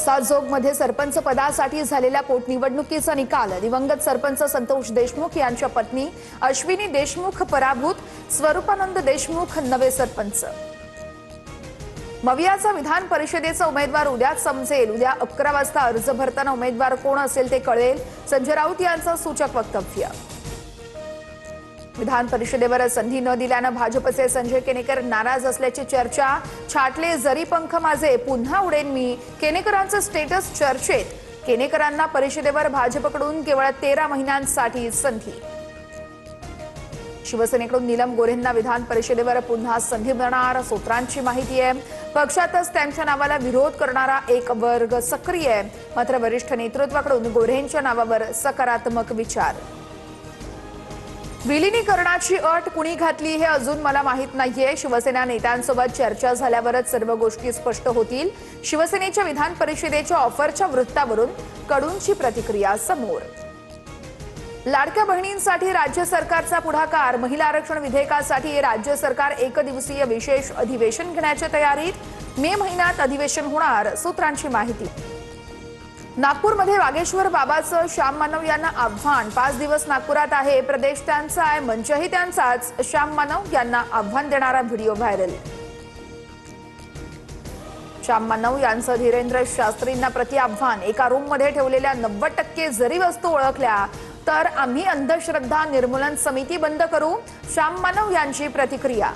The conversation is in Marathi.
साजोगमध्ये सरपंच पदासाठी झालेल्या पोटनिवडणुकीचा निकाल दिवंगत सरपंच संतोष देशमुख यांच्या पत्नी अश्विनी देशमुख पराभूत, स्वरूपानंद देशमुख नवे सरपंच। मवियाचा विधान परिषदेचा उमेदवार उद्याच समजेल। उद्या 11 वाजता अर्ज भरताना उमेदवार कोण असेल ते कळेल, संजय राऊत यांचं सूचक वक्तव्य। विधान परिषदेवर संधी न दिल्यानं भाजपचे संजय केनेकर नाराज असल्याची चर्चा। छाटले जरी पंख माझे पुन्हा उडेन मी, केनेकरांचं स्टेटस चर्चेत। केनेकरांना परिषदेवर भाजपकडून केवळ 13 महिन्यांसाठी संधी। शिवसेनेकडून नीलम गोऱ्हेंना विधान परिषदेवर पुन्हा संधी मिळणार, सूत्रांची माहिती आहे। पक्षातच त्यांच्या नावाला विरोध करणारा एक वर्ग सक्रिय आहे, मात्र वरिष्ठ नेतृत्वाकडून गोऱ्हेंच्या नावावर सकारात्मक विचार। विलीनीकरणाची अट कुणी घातली हे अजून मला माहित नाहीये। शिवसेना नेत्यांसोबत चर्चा झाल्यावरच सर्व गोष्टी स्पष्ट होतील। शिवसेनेच्या विधान परिषदेच्या ऑफरच्या वृत्तावरून कडूंची प्रतिक्रिया समोर। लाडक्या बहिणींसाठी राज्य सरकारचा पुढाकार, महिला आरक्षण विधेयकासाठी राज्य सरकार एकदिवसीय विशेष अधिवेशन घेण्याच्या तयारीत। मे महिन्यात अधिवेशन होणार, सूत्रांची माहिती। नागपूरमध्ये वागेश्वर बाबाचं श्याम मानव यांना आव्हान। 5 दिवस नागपुरात आहे, प्रदेश त्यांचा आहे, मंचही त्यांचाच। श्याम मानव यांना आव्हान देणारा व्हिडिओ व्हायरल। श्याम मानव यांचं धीरेंद्र शास्त्रींना प्रति आव्हान। एका रूममध्ये ठेवलेल्या 90% जरी वस्तू ओळखल्या तर आम्ही अंधश्रद्धा निर्मूलन समिती बंद करू, श्याम मानव यांची प्रतिक्रिया।